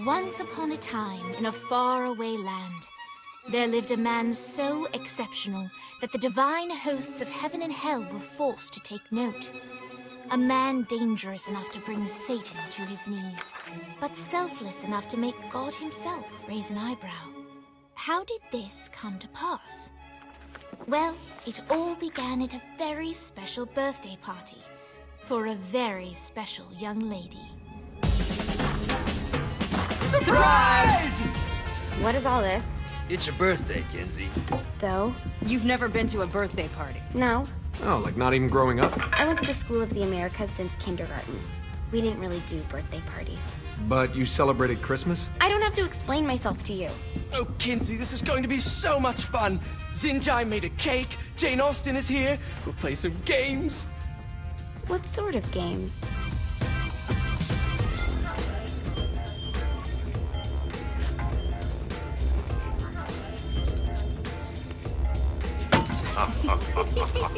Once upon a time, in a faraway land, there lived a man so exceptional that the divine hosts of heaven and hell were forced to take note. A man dangerous enough to bring Satan to his knees, but selfless enough to make God himself raise an eyebrow. How did this come to pass? Well, it all began at a very special birthday party for a very special young lady. Surprise! What is all this? It's your birthday, Kinzie. So? You've never been to a birthday party? No. Oh, like not even growing up? I went to the School of the Americas since kindergarten. We didn't really do birthday parties. But you celebrated Christmas? I don't have to explain myself to you. Oh, Kinzie, this is going to be so much fun. Zinjai made a cake, Jane Austen is here, we'll play some games. What sort of games?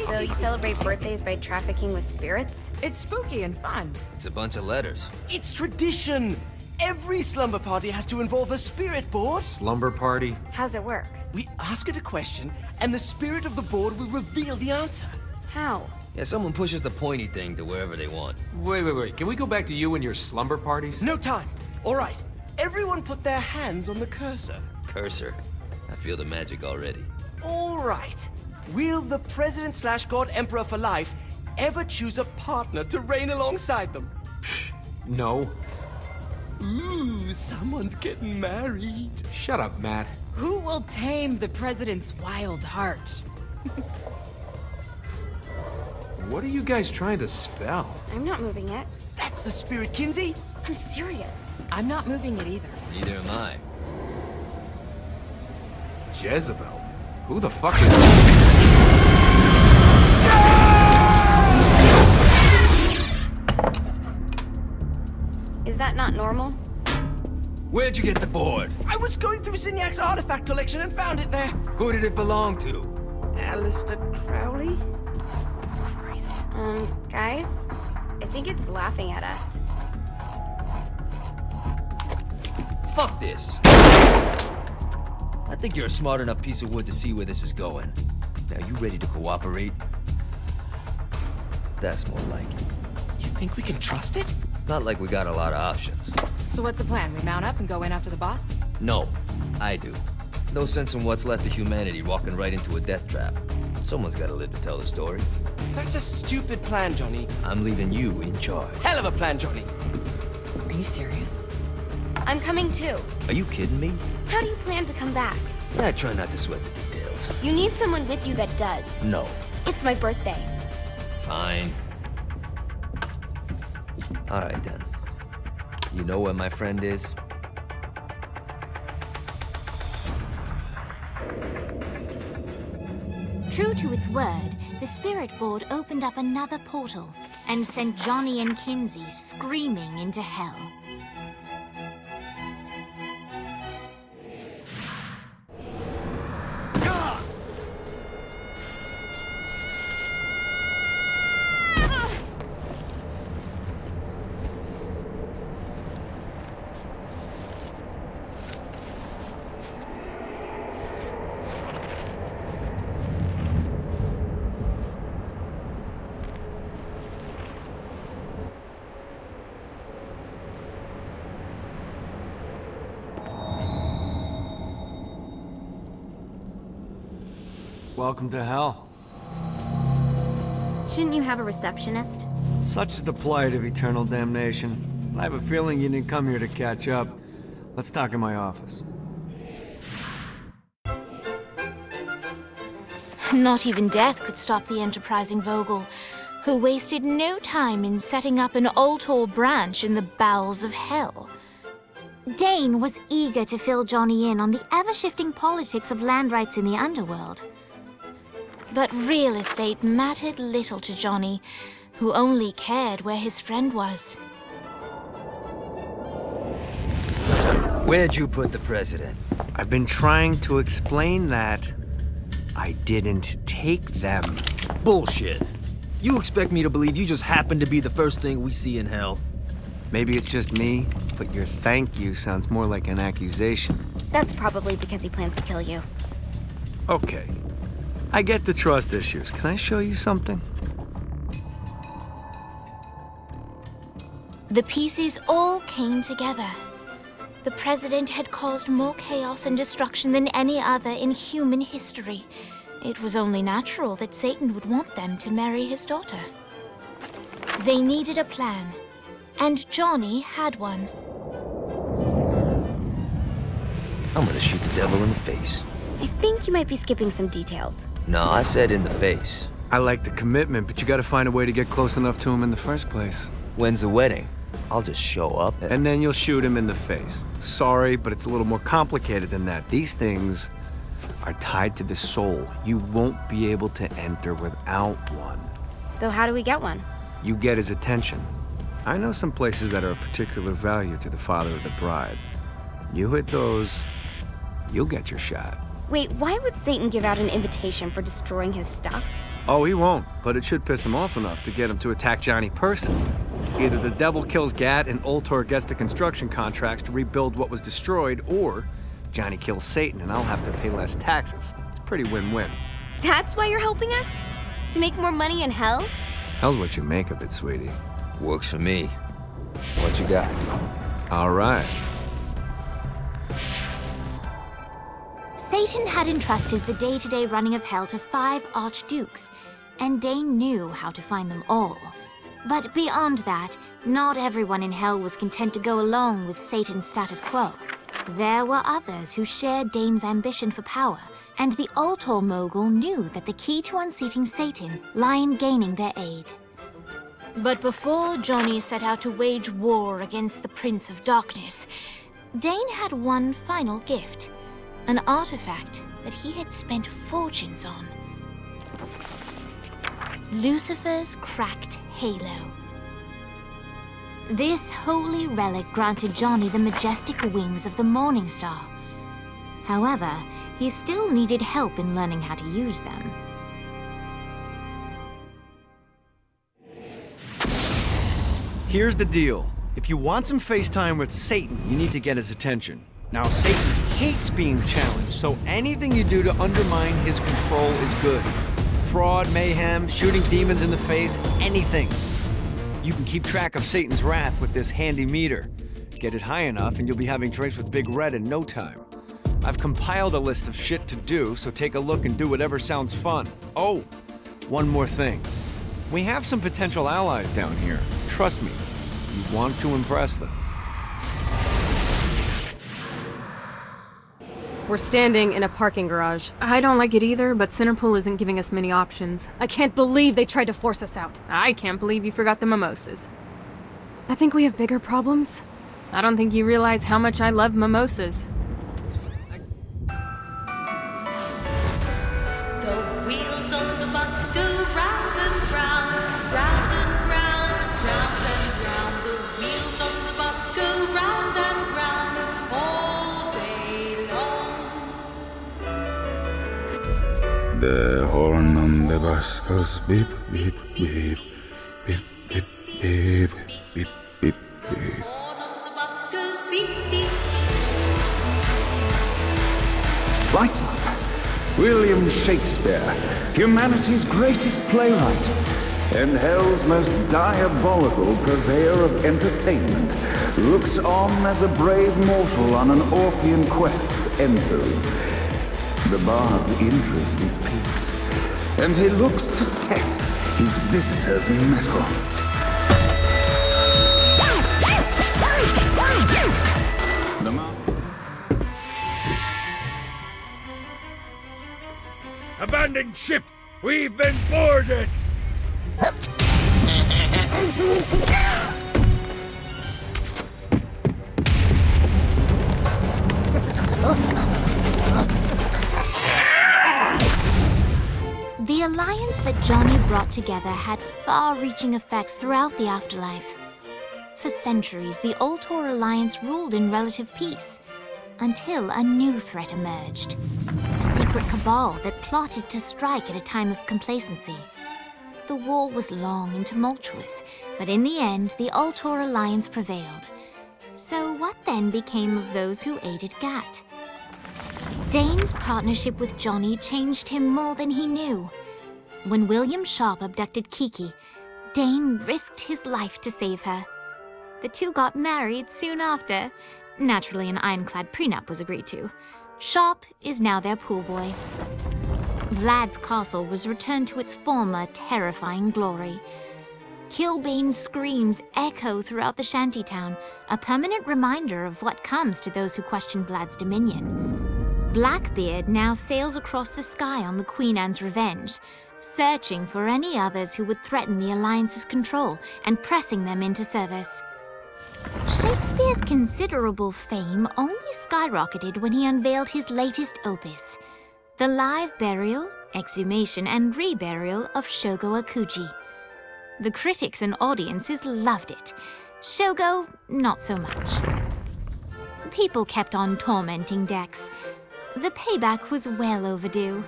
So you celebrate birthdays by trafficking with spirits? It's spooky and fun. It's a bunch of letters. It's tradition. Every slumber party has to involve a spirit board. Slumber party? How's it work? We ask it a question, and the spirit of the board will reveal the answer. How? Yeah, someone pushes the pointy thing to wherever they want. Wait. Can we go back to you and your slumber parties? No time. All right. Everyone put their hands on the cursor. Cursor. I feel the magic already. All right. Will the President/God Emperor for life ever choose a partner to reign alongside them? No. Ooh, someone's getting married. Shut up, Matt. Who will tame the president's wild heart? What are you guys trying to spell? I'm not moving it. That's the spirit, Kinzie. I'm serious. I'm not moving it either. Neither am I. Jezebel? Who the fuck is... Is that not normal? Where'd you get the board? I was going through Zinyak's artifact collection and found it there. Who did it belong to? Alistair Crowley? Christ. Guys? I think it's laughing at us. Fuck this. I think you're a smart enough piece of wood to see where this is going. Now, you ready to cooperate? That's more like it. You think we can trust it? It's not like we got a lot of options. So what's the plan? We mount up and go in after the boss? No, I do. No sense in what's left of humanity walking right into a death trap. Someone's gotta live to tell the story. That's a stupid plan, Johnny. I'm leaving you in charge. Hell of a plan, Johnny. Are you serious? I'm coming too. Are you kidding me? How do you plan to come back? I try not to sweat the details. You need someone with you that does. No. It's my birthday. Fine. All right, then. You know where my friend is? True to its word, the spirit board opened up another portal and sent Johnny and Kinzie screaming into hell. Welcome to hell. Shouldn't you have a receptionist? Such is the plight of eternal damnation. I have a feeling you didn't come here to catch up. Let's talk in my office. Not even death could stop the enterprising Vogel, who wasted no time in setting up an Ultor branch in the bowels of hell. Dane was eager to fill Johnny in on the ever-shifting politics of land rights in the underworld. But real estate mattered little to Johnny, who only cared where his friend was. Where'd you put the president? I've been trying to explain that. I didn't take them. Bullshit. You expect me to believe you just happened to be the first thing we see in hell? Maybe it's just me, but your thank you sounds more like an accusation. That's probably because he plans to kill you. Okay. I get the trust issues. Can I show you something? The pieces all came together. The president had caused more chaos and destruction than any other in human history. It was only natural that Satan would want them to marry his daughter. They needed a plan, and Johnny had one. I'm gonna shoot the devil in the face. I think you might be skipping some details. No, I said in the face. I like the commitment, but you gotta find a way to get close enough to him in the first place. When's the wedding? I'll just show up And then you'll shoot him in the face. Sorry, but it's a little more complicated than that. These things are tied to the soul. You won't be able to enter without one. So how do we get one? You get his attention. I know some places that are of particular value to the father of the bride. You hit those, you'll get your shot. Wait, why would Satan give out an invitation for destroying his stuff? Oh, he won't, but it should piss him off enough to get him to attack Johnny personally. Either the devil kills Gat and Ultor gets the construction contracts to rebuild what was destroyed, or Johnny kills Satan and I'll have to pay less taxes. It's pretty win-win. That's why you're helping us? To make more money in hell? Hell's what you make of it, sweetie. Works for me. What you got? All right. Satan had entrusted the day-to-day running of hell to 5 archdukes, and Dane knew how to find them all. But beyond that, not everyone in hell was content to go along with Satan's status quo. There were others who shared Dane's ambition for power, and the Ultor mogul knew that the key to unseating Satan lay in gaining their aid. But before Johnny set out to wage war against the Prince of Darkness, Dane had one final gift, an artifact that he had spent fortunes on. Lucifer's cracked halo. This holy relic granted Johnny the majestic wings of the Morning Star. However, he still needed help in learning how to use them. Here's the deal. If you want some FaceTime with Satan, you need to get his attention. Now, Satan hates being challenged, so anything you do to undermine his control is good. Fraud, mayhem, shooting demons in the face, anything. You can keep track of Satan's wrath with this handy meter. Get it high enough and you'll be having drinks with Big Red in no time. I've compiled a list of shit to do, so take a look and do whatever sounds fun. Oh, one more thing. We have some potential allies down here. Trust me, you want to impress them. We're standing in a parking garage. I don't like it either, but Centerpool isn't giving us many options. I can't believe they tried to force us out. I can't believe you forgot the mimosas. I think we have bigger problems. I don't think you realize how much I love mimosas. The wheels on the bus go round and round, round and round, round and round. The wheels on the bus go round and round all day long. The horn on the bus goes beep, beep, beep, beep, beep, beep, beep, beep, beep. Lights up. William Shakespeare, humanity's greatest playwright, and hell's most diabolical purveyor of entertainment, looks on as a brave mortal on an Orphean quest enters. The bard's interest is piqued. and he looks to test his visitor's mettle. Abandoned ship! We've been boarded! The alliance that Johnny brought together had far-reaching effects throughout the afterlife. For centuries, the Ultor Alliance ruled in relative peace, until a new threat emerged. A secret cabal that plotted to strike at a time of complacency. The war was long and tumultuous, but in the end, the Ultor Alliance prevailed. So what then became of those who aided Gat? Dane's partnership with Johnny changed him more than he knew. When William Sharp abducted Kiki, Dane risked his life to save her. The two got married soon after. Naturally, an ironclad prenup was agreed to. Sharp is now their pool boy. Vlad's castle was returned to its former terrifying glory. Killbane's screams echo throughout the shantytown, a permanent reminder of what comes to those who question Vlad's dominion. Blackbeard now sails across the sky on the Queen Anne's revenge, searching for any others who would threaten the Alliance's control and pressing them into service. Shakespeare's considerable fame only skyrocketed when he unveiled his latest opus, the live burial, exhumation, and reburial of Shogo Akuji. The critics and audiences loved it. Shogo, not so much. People kept on tormenting Dex. The payback was well overdue.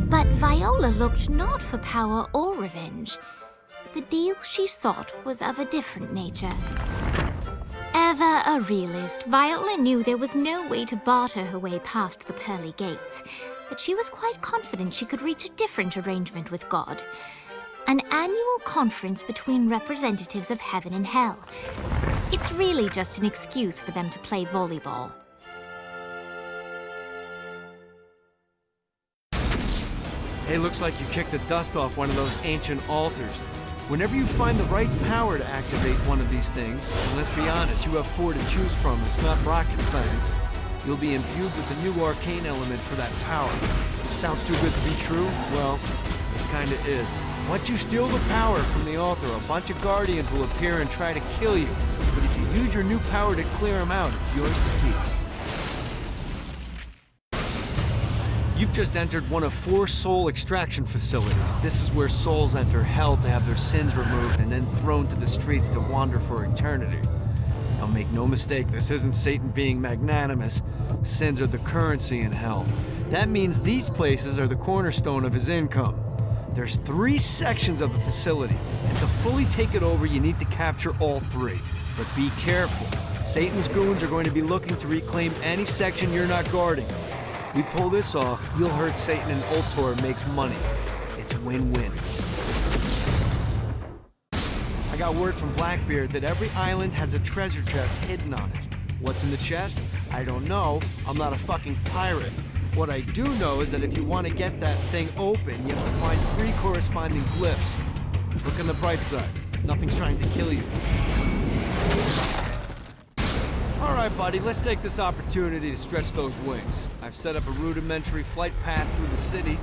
But Viola looked not for power or revenge. The deal she sought was of a different nature. Ever a realist, Viola knew there was no way to barter her way past the pearly gates, but she was quite confident she could reach a different arrangement with God. An annual conference between representatives of heaven and hell. It's really just an excuse for them to play volleyball. Hey, looks like you kicked the dust off one of those ancient altars. Whenever you find the right power to activate one of these things, and let's be honest, you have 4 to choose from, it's not rocket science, you'll be imbued with a new arcane element for that power. Sounds too good to be true? Well, it kinda is. Once you steal the power from the altar, a bunch of guardians will appear and try to kill you. But if you use your new power to clear them out, it's yours to keep. You've just entered one of 4 soul extraction facilities. This is where souls enter hell to have their sins removed and then thrown to the streets to wander for eternity. Now make no mistake, this isn't Satan being magnanimous. Sins are the currency in hell. That means these places are the cornerstone of his income. There's 3 sections of the facility, and to fully take it over, you need to capture all 3. But be careful. Satan's goons are going to be looking to reclaim any section you're not guarding. We pull this off, you'll hurt Satan and Ultor makes money. It's win-win. I got word from Blackbeard that every island has a treasure chest hidden on it. What's in the chest? I don't know. I'm not a fucking pirate. What I do know is that if you want to get that thing open, you have to find 3 corresponding glyphs. Look on the bright side. Nothing's trying to kill you. All right, buddy, let's take this opportunity to stretch those wings. I've set up a rudimentary flight path through the city.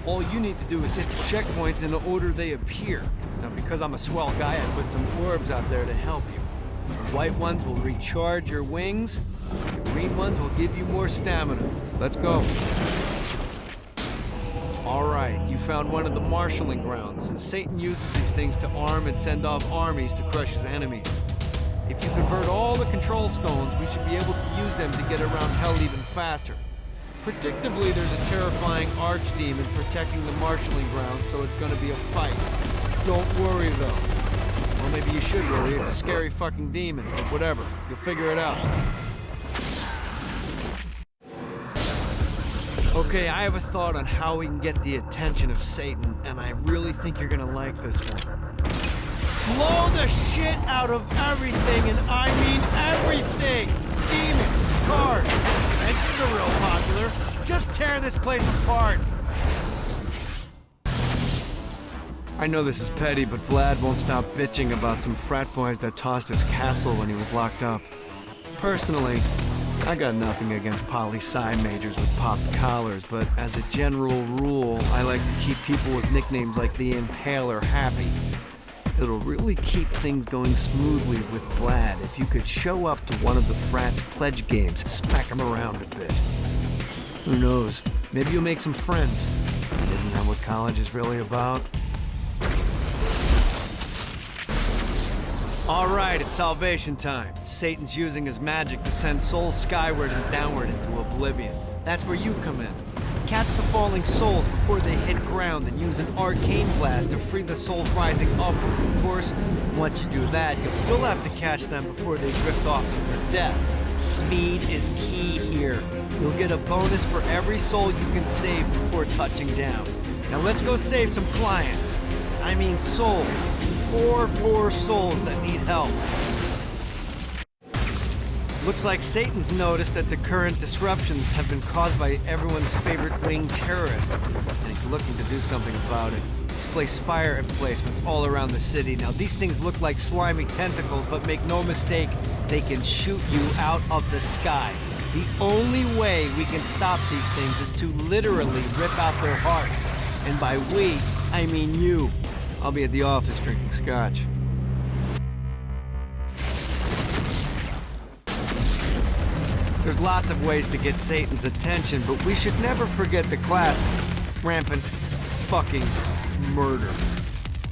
All you need to do is hit the checkpoints in the order they appear. Now, because I'm a swell guy, I put some orbs out there to help you. The white ones will recharge your wings. The green ones will give you more stamina. Let's go. All right, you found one of the marshalling grounds. Satan uses these things to arm and send off armies to crush his enemies. If you convert all the control stones, we should be able to use them to get around hell even faster. Predictably, there's a terrifying archdemon protecting the marshalling grounds, so it's gonna be a fight. Don't worry, though. Well, maybe you should worry. It's a scary fucking demon, but whatever. You'll figure it out. Okay, I have a thought on how we can get the attention of Satan, and I really think you're gonna like this one. Blow the shit out of everything, and I mean everything! Demons, cars, fences are real popular. Just tear this place apart. I know this is petty, but Vlad won't stop bitching about some frat boys that tossed his castle when he was locked up. Personally, I got nothing against poli-sci majors with popped collars, but as a general rule, I like to keep people with nicknames like the Impaler happy. It'll really keep things going smoothly with Vlad if you could show up to one of the frat's pledge games and smack him around a bit. Who knows? Maybe you'll make some friends. Isn't that what college is really about? All right, it's salvation time. Satan's using his magic to send souls skyward and downward into oblivion. That's where you come in. Catch the falling souls before they hit ground and use an arcane blast to free the souls rising upward. Of course, once you do that, you'll still have to catch them before they drift off to their death. Speed is key here. You'll get a bonus for every soul you can save before touching down. Now let's go save some clients. I mean souls. Poor souls that need help. Looks like Satan's noticed that the current disruptions have been caused by everyone's favorite winged terrorist, and he's looking to do something about it. He's placed spire emplacements all around the city. Now, these things look like slimy tentacles, but make no mistake, they can shoot you out of the sky. The only way we can stop these things is to literally rip out their hearts. And by we, I mean you. I'll be at the office drinking scotch. There's lots of ways to get Satan's attention, but we should never forget the classic, rampant fucking murder.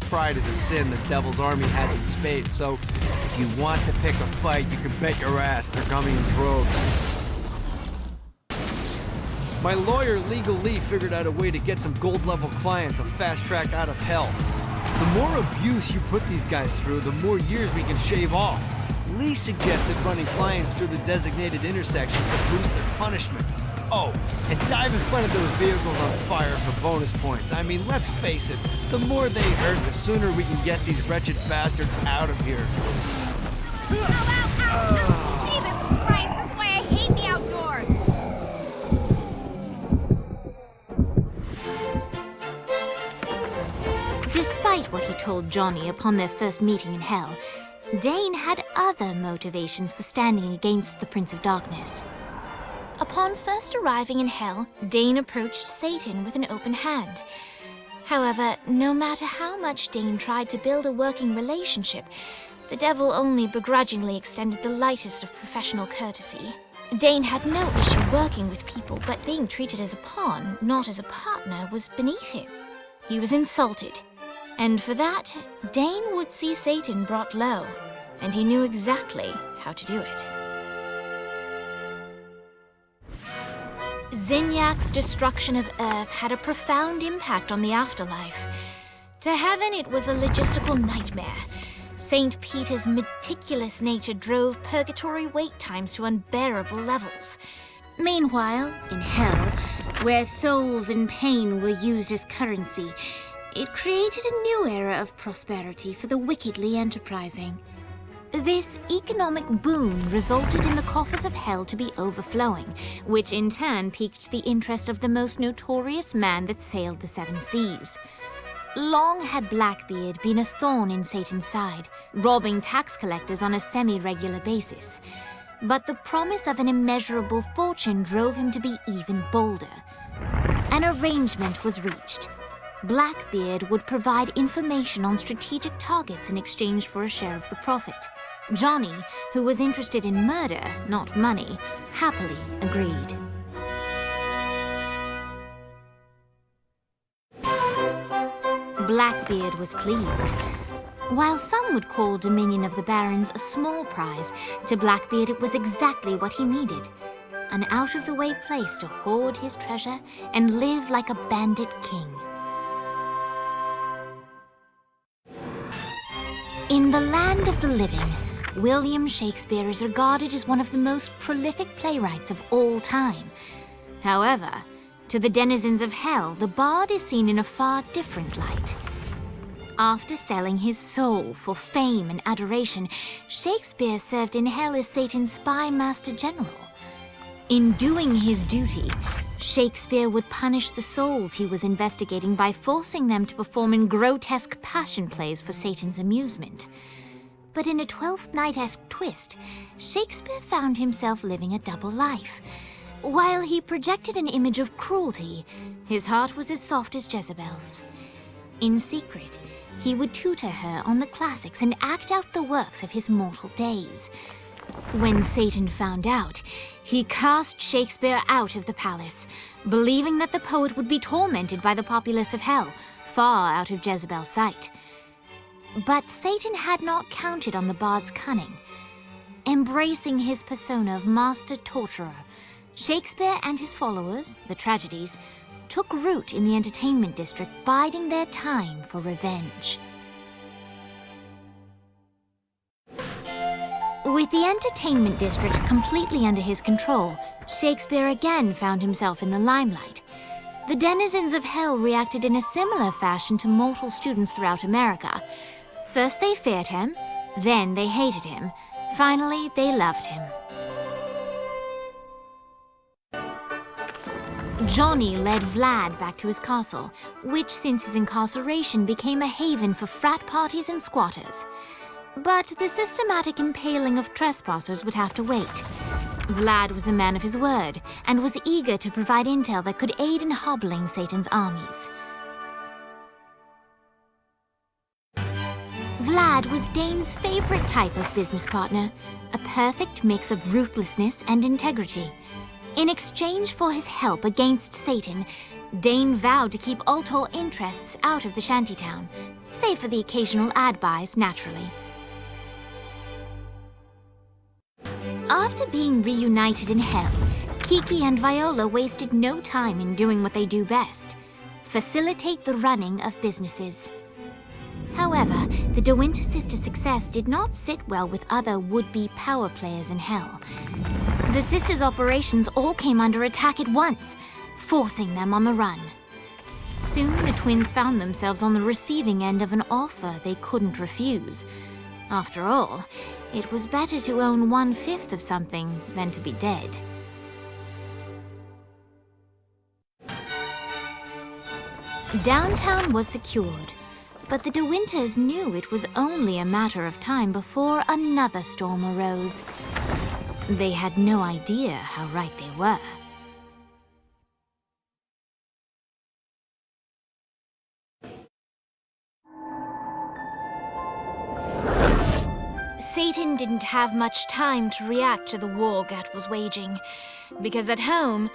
Pride is a sin the Devil's Army has in spades, so if you want to pick a fight, you can bet your ass they're coming in droves. My lawyer, Legal Lee, figured out a way to get some gold-level clients a fast track out of hell. The more abuse you put these guys through, the more years we can shave off. Lee suggested running clients through the designated intersections to boost their punishment. Oh, and dive in front of those vehicles on fire for bonus points. I mean, let's face it, the more they hurt, the sooner we can get these wretched bastards out of here. Ow! Jesus Christ, this is why I hate the outdoors! Despite what he told Johnny upon their first meeting in hell, Dane had other motivations for standing against the Prince of Darkness. Upon first arriving in hell, Dane approached Satan with an open hand. However, no matter how much Dane tried to build a working relationship, the devil only begrudgingly extended the lightest of professional courtesy. Dane had no issue working with people, but being treated as a pawn, not as a partner, was beneath him. He was insulted. And for that, Dane would see Satan brought low, and he knew exactly how to do it. Zinyak's destruction of Earth had a profound impact on the afterlife. To heaven, it was a logistical nightmare. St. Peter's meticulous nature drove purgatory wait times to unbearable levels. Meanwhile, in hell, where souls in pain were used as currency, it created a new era of prosperity for the wickedly enterprising. This economic boon resulted in the coffers of hell to be overflowing, which in turn piqued the interest of the most notorious man that sailed the seven seas. Long had Blackbeard been a thorn in Satan's side, robbing tax collectors on a semi-regular basis. But the promise of an immeasurable fortune drove him to be even bolder. An arrangement was reached. Blackbeard would provide information on strategic targets in exchange for a share of the profit. Johnny, who was interested in murder, not money, happily agreed. Blackbeard was pleased. While some would call Dominion of the Barons a small prize, to Blackbeard it was exactly what he needed. An out-of-the-way place to hoard his treasure and live like a bandit king. In the land of the living, William Shakespeare is regarded as one of the most prolific playwrights of all time. However, to the denizens of hell, the bard is seen in a far different light. After selling his soul for fame and adoration, Shakespeare served in hell as Satan's spy master general. In doing his duty, Shakespeare would punish the souls he was investigating by forcing them to perform in grotesque passion plays for Satan's amusement. But in a Twelfth Night-esque twist, Shakespeare found himself living a double life. While he projected an image of cruelty, his heart was as soft as Jezebel's. In secret, he would tutor her on the classics and act out the works of his mortal days. When Satan found out, he cast Shakespeare out of the palace, believing that the poet would be tormented by the populace of hell, far out of Jezebel's sight. But Satan had not counted on the bard's cunning. Embracing his persona of master torturer, Shakespeare and his followers, the tragedies, took root in the entertainment district, biding their time for revenge. With the entertainment district completely under his control, Shakespeare again found himself in the limelight. The denizens of hell reacted in a similar fashion to mortal students throughout America. First they feared him, then they hated him, finally they loved him. Johnny led Vlad back to his castle, which since his incarceration became a haven for frat parties and squatters. But the systematic impaling of trespassers would have to wait. Vlad was a man of his word, and was eager to provide intel that could aid in hobbling Satan's armies. Vlad was Dane's favorite type of business partner, a perfect mix of ruthlessness and integrity. In exchange for his help against Satan, Dane vowed to keep Ultor interests out of the shantytown, save for the occasional ad buys, naturally. After being reunited in hell, Kiki and Viola wasted no time in doing what they do best: facilitate the running of businesses. However, the De Winter sisters' success did not sit well with other would-be power players in hell. The sisters' operations all came under attack at once, forcing them on the run. Soon the twins found themselves on the receiving end of an offer they couldn't refuse. After all, it was better to own 1/5 of something than to be dead. Downtown was secured, but the De Winters knew it was only a matter of time before another storm arose. They had no idea how right they were. Satan didn't have much time to react to the war Gat was waging, because at home,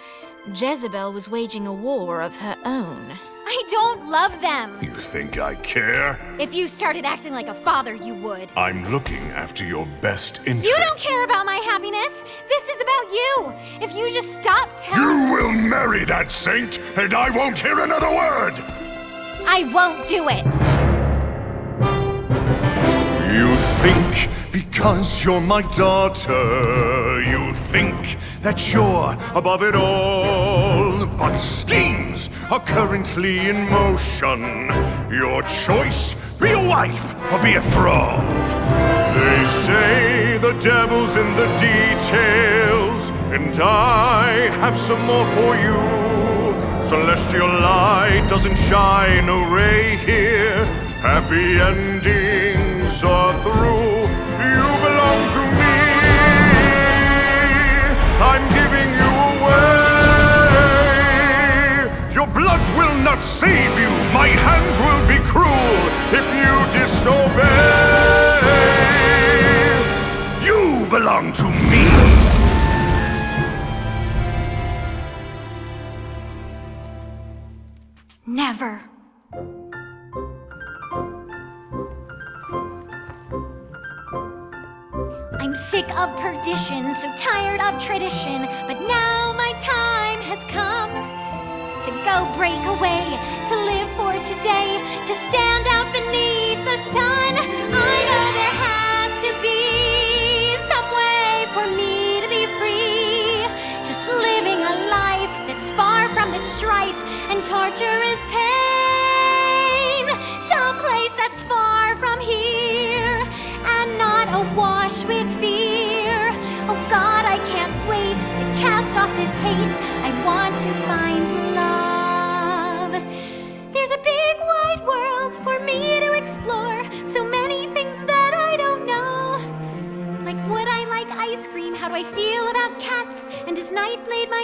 Jezebel was waging a war of her own. I don't love them! You think I care? If you started acting like a father, you would. I'm looking after your best interest. You don't care about my happiness! This is about you! If you just stop telling— You will marry that saint, and I won't hear another word! I won't do it! You think because you're my daughter, you think that you're above it all. But schemes are currently in motion. Your choice, be a wife or be a thrall. They say the devil's in the details, and I have some more for you. Celestial light doesn't shine a ray here. Happy endings are through. You belong to me. I'm giving you away. Your blood will not save you. My hand will be cruel if you disobey. You belong to me. Never. I'm sick of perdition, so tired of tradition, but now my time has come to go break away, to live for today, to stand out beneath the sun. I know there has to be some way for me to be free, just living a life that's far from the strife and torturous pain, someplace that's far from here and not awash with fear. Oh God, I can't wait to cast off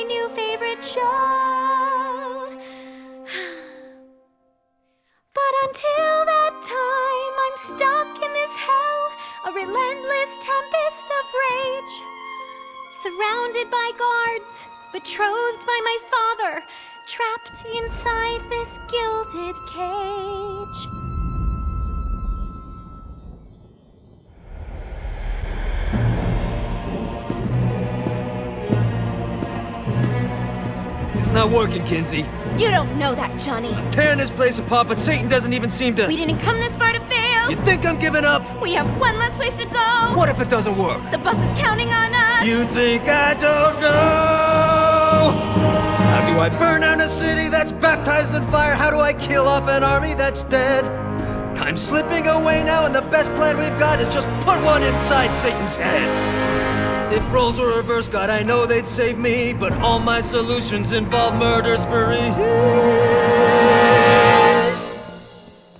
my new favorite show. But until that time, I'm stuck in this hell, a relentless tempest of rage. Surrounded by guards, betrothed by my father, trapped inside this gilded cage. It's not working, Kinzie. You don't know that, Johnny. Tearing this place apart, but Satan doesn't even seem to... We didn't come this far to fail. You think I'm giving up? We have one less place to go. What if it doesn't work? The bus is counting on us. You think I don't know? How do I burn down a city that's baptized in fire? How do I kill off an army that's dead? Time's slipping away now, and the best plan we've got is just put one inside Satan's head. If roles were reversed, God, I know they'd save me, but all my solutions involve murder sprees.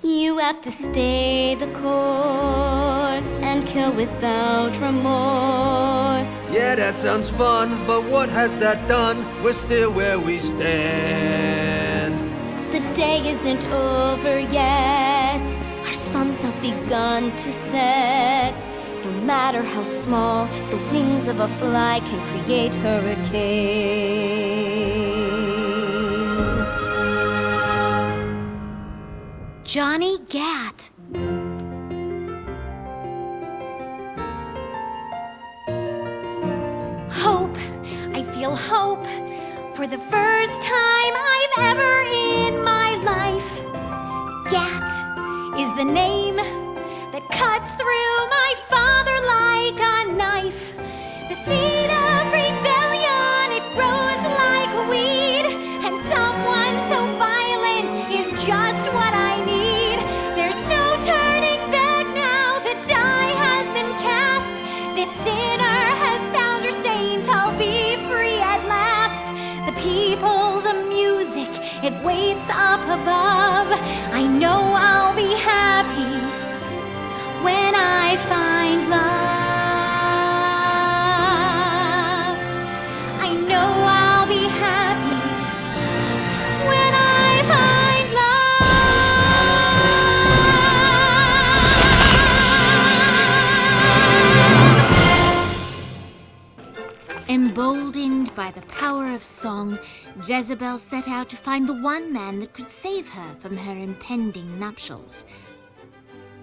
You have to stay the course and kill without remorse. Yeah, that sounds fun, but what has that done? We're still where we stand. The day isn't over yet. Our sun's not begun to set. No matter how small, the wings of a fly can create hurricanes. Johnny Gat. Hope. I feel hope. For the first time I've ever in my life. Gat is the name that cuts through my father like a knife. The seed of rebellion, it grows like a weed, and someone so violent is just what I need. There's no turning back now, the die has been cast. This sinner has found her saint, I'll be free at last. The people, the music, it waits up above. I know I'll be happy when I find love. I know I'll be happy when I find love. Emboldened by the power of song, Jezebel set out to find the one man that could save her from her impending nuptials.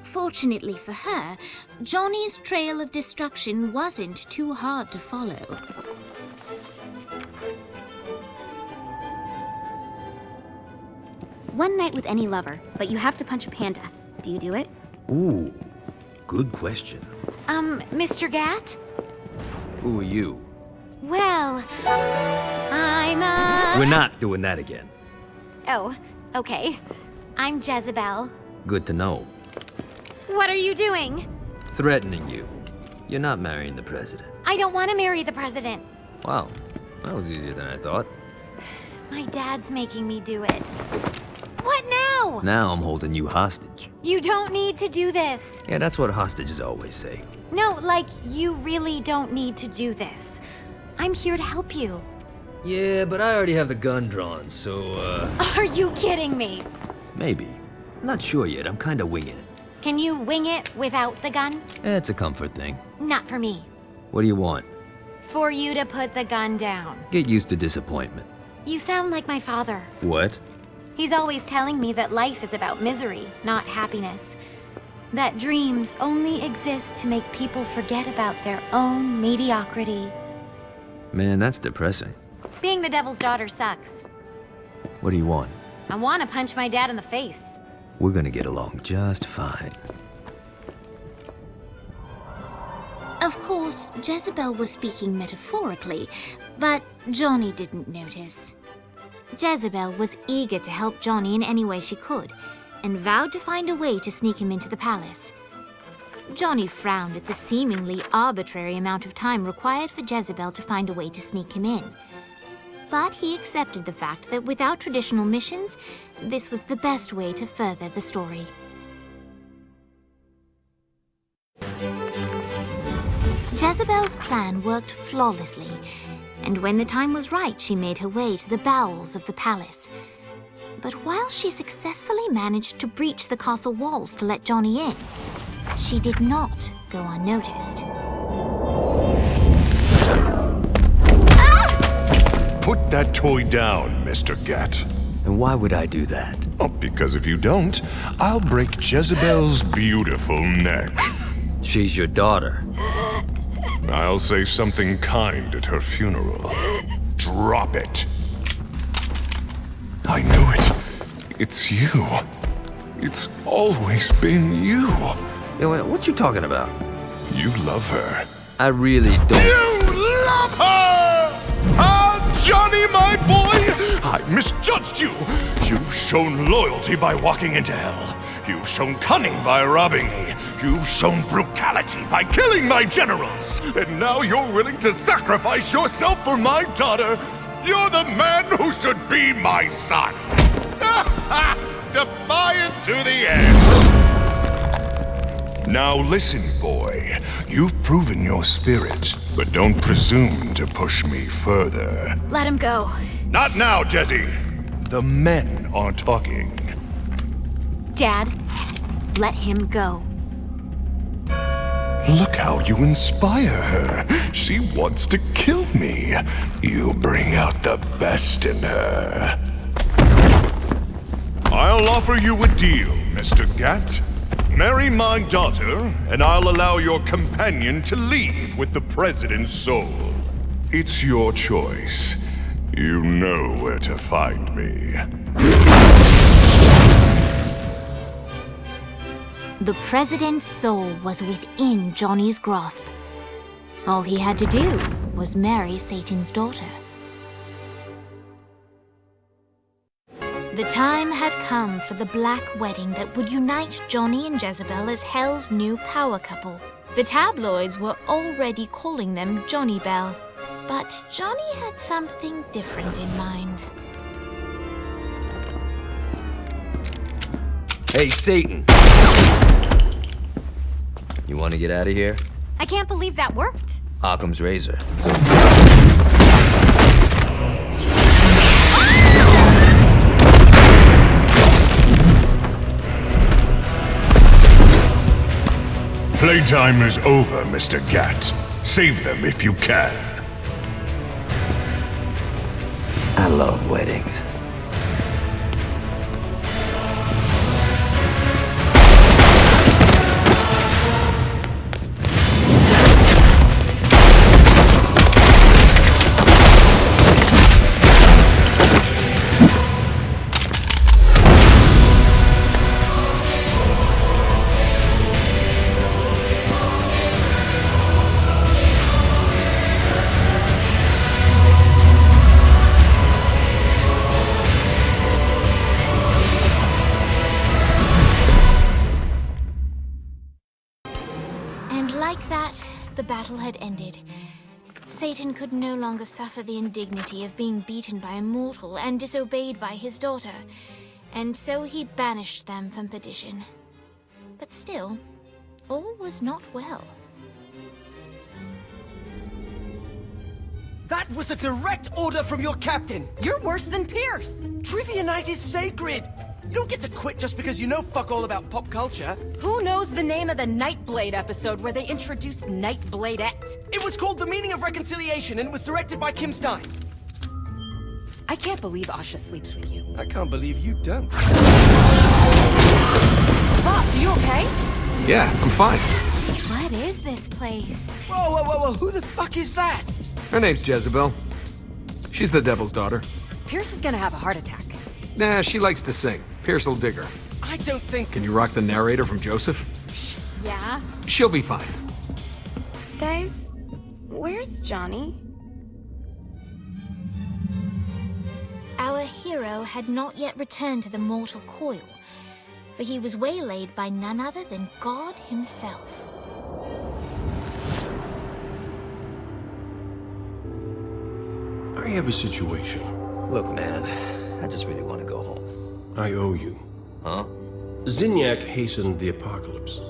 Fortunately for her, Johnny's trail of destruction wasn't too hard to follow. One night with any lover, but you have to punch a panda. Do you do it? Ooh, good question. Mr. Gat? Who are you? Well, I'm We're not doing that again. Oh, okay. I'm Jezebel. Good to know. What are you doing? Threatening you. You're not marrying the president. I don't want to marry the president. Wow, that was easier than I thought. My dad's making me do it. What now? Now I'm holding you hostage. You don't need to do this. Yeah, that's what hostages always say. No, like, you really don't need to do this. I'm here to help you. Yeah, but I already have the gun drawn, so, Are you kidding me? maybe. Not sure yet, I'm kinda winging it. Can you wing it without the gun? It's a comfort thing. Not for me. What do you want? For you to put the gun down. Get used to disappointment. You sound like my father. What? He's always telling me that life is about misery, not happiness. That dreams only exist to make people forget about their own mediocrity. Man, that's depressing. Being the devil's daughter sucks. What do you want? I want to punch my dad in the face. We're gonna get along just fine. Of course, Jezebel was speaking metaphorically, but Johnny didn't notice. Jezebel was eager to help Johnny in any way she could, and vowed to find a way to sneak him into the palace. Johnny frowned at the seemingly arbitrary amount of time required for Jezebel to find a way to sneak him in. But he accepted the fact that without traditional missions, this was the best way to further the story. Jezebel's plan worked flawlessly, and and when the time was right, she made her way to the bowels of the palace. But while she successfully managed to breach the castle walls to let Johnny in, she did not go unnoticed. Put that toy down, Mr. Gat. And why would I do that? Oh, because if you don't, I'll break Jezebel's beautiful neck. She's your daughter. I'll say something kind at her funeral. Drop it. I knew it. It's you. It's always been you. Hey, what you talking about? You love her. I really don't. You love her! Ah, Johnny, my boy! I misjudged you. You've shown loyalty by walking into hell. You've shown cunning by robbing me. You've shown brutality by killing my generals. And now you're willing to sacrifice yourself for my daughter. You're the man who should be my son. Defiant to the end. Now listen, boy. You've proven your spirit, but don't presume to push me further. Let him go. Not now, Jesse. The men are talking. Dad, let him go. Look how you inspire her. She wants to kill me. You bring out the best in her. I'll offer you a deal, Mr. Gat. Marry my daughter, and I'll allow your companion to leave with the President's soul. It's your choice. You know where to find me. The President's soul was within Johnny's grasp. All he had to do was marry Satan's daughter. The time had come for the black wedding that would unite Johnny and Jezebel as Hell's new power couple. The tabloids were already calling them Johnny Bell, but Johnny had something different in mind. Hey, Satan! You want to get out of here? I can't believe that worked. Occam's razor. Playtime is over, Mr. Gat. Save them if you can. I love weddings. The battle had ended. Satan could no longer suffer the indignity of being beaten by a mortal and disobeyed by his daughter, and so he banished them from perdition. But still, all was not well. That was a direct order from your captain! You're worse than Pierce! Trivia night is sacred! You don't get to quit just because you know fuck all about pop culture. Who knows the name of the Nightblade episode where they introduced Nightbladette? It was called The Meaning of Reconciliation, and it was directed by Kim Stein. I can't believe Asha sleeps with you. I can't believe you don't. Boss, are you okay? Yeah, I'm fine. What is this place? Whoa, whoa, whoa, whoa, who the fuck is that? Her name's Jezebel. She's the devil's daughter. Pierce is gonna have a heart attack. Nah, she likes to sing. Pierce will dig her. I don't think... Can you rock the narrator from Joseph? Yeah? She'll be fine. Guys, where's Johnny? Our hero had not yet returned to the mortal coil, for he was waylaid by none other than God himself. I have a situation. Look, man, I just really want to go home. I owe you. Huh? Zinyak hastened the apocalypse.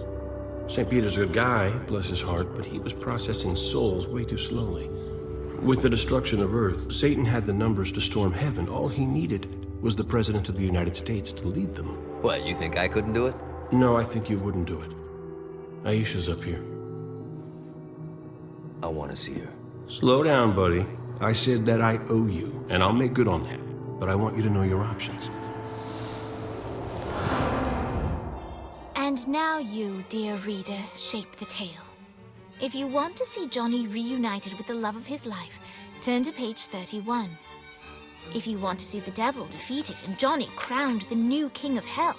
St. Peter's a good guy, bless his heart, but he was processing souls way too slowly. With the destruction of Earth, Satan had the numbers to storm heaven. All he needed was the President of the United States to lead them. What, you think I couldn't do it? No, I think you wouldn't do it. Aisha's up here. I want to see her. Slow down, buddy. I said that I owe you, and I'll make good on that. But I want you to know your options. And now you, dear reader, shape the tale. If you want to see Johnny reunited with the love of his life, turn to page 31. If you want to see the devil defeated and Johnny crowned the new king of hell,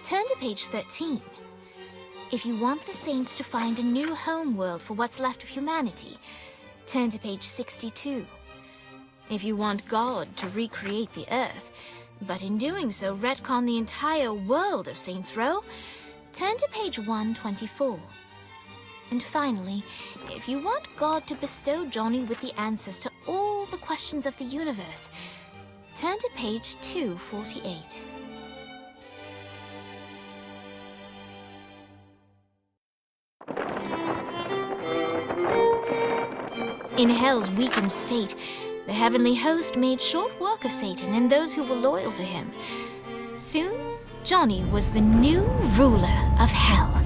turn to page 13. If you want the saints to find a new home world for what's left of humanity, turn to page 62. If you want God to recreate the Earth, but in doing so retcon the entire world of Saints Row, turn to page 124. And finally, if you want God to bestow Johnny with the answers to all the questions of the universe, turn to page 248. In Hell's weakened state, the heavenly host made short work of Satan and those who were loyal to him. Soon, Johnny was the new ruler of Hell.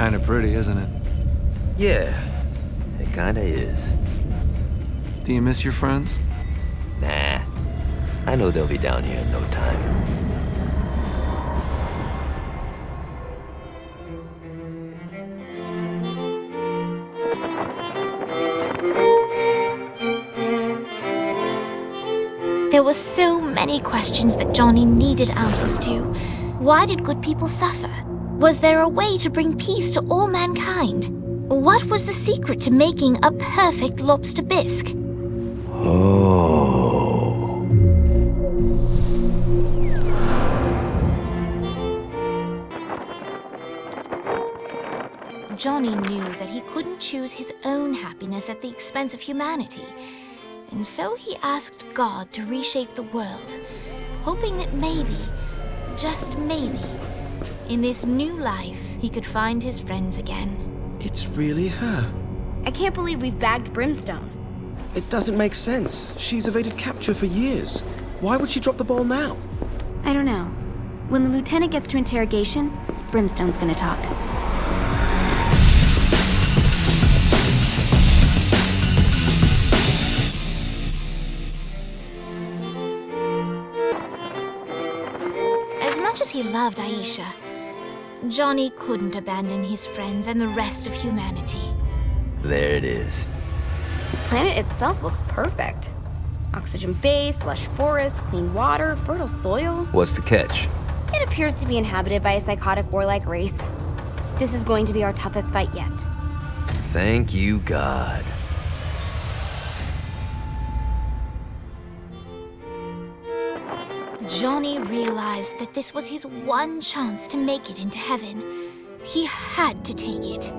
Kinda pretty, isn't it? Yeah, it kinda is. Do you miss your friends? Nah, I know they'll be down here in no time. There were so many questions that Johnny needed answers to. Why did good people suffer? Was there a way to bring peace to all mankind? What was the secret to making a perfect lobster bisque? Oh. Johnny knew that he couldn't choose his own happiness at the expense of humanity. And so he asked God to reshape the world, hoping that maybe, just maybe, in this new life, he could find his friends again. It's really her. I can't believe we've bagged Brimstone. It doesn't make sense. She's evaded capture for years. Why would she drop the ball now? I don't know. When the lieutenant gets to interrogation, Brimstone's gonna talk. As much as he loved Aisha, Johnny couldn't abandon his friends and the rest of humanity. There it is. The planet itself looks perfect. Oxygen base, lush forests, clean water, fertile soil. What's the catch? It appears to be inhabited by a psychotic warlike race. This is going to be our toughest fight yet. Thank you, God. Johnny realized that this was his one chance to make it into heaven. He had to take it.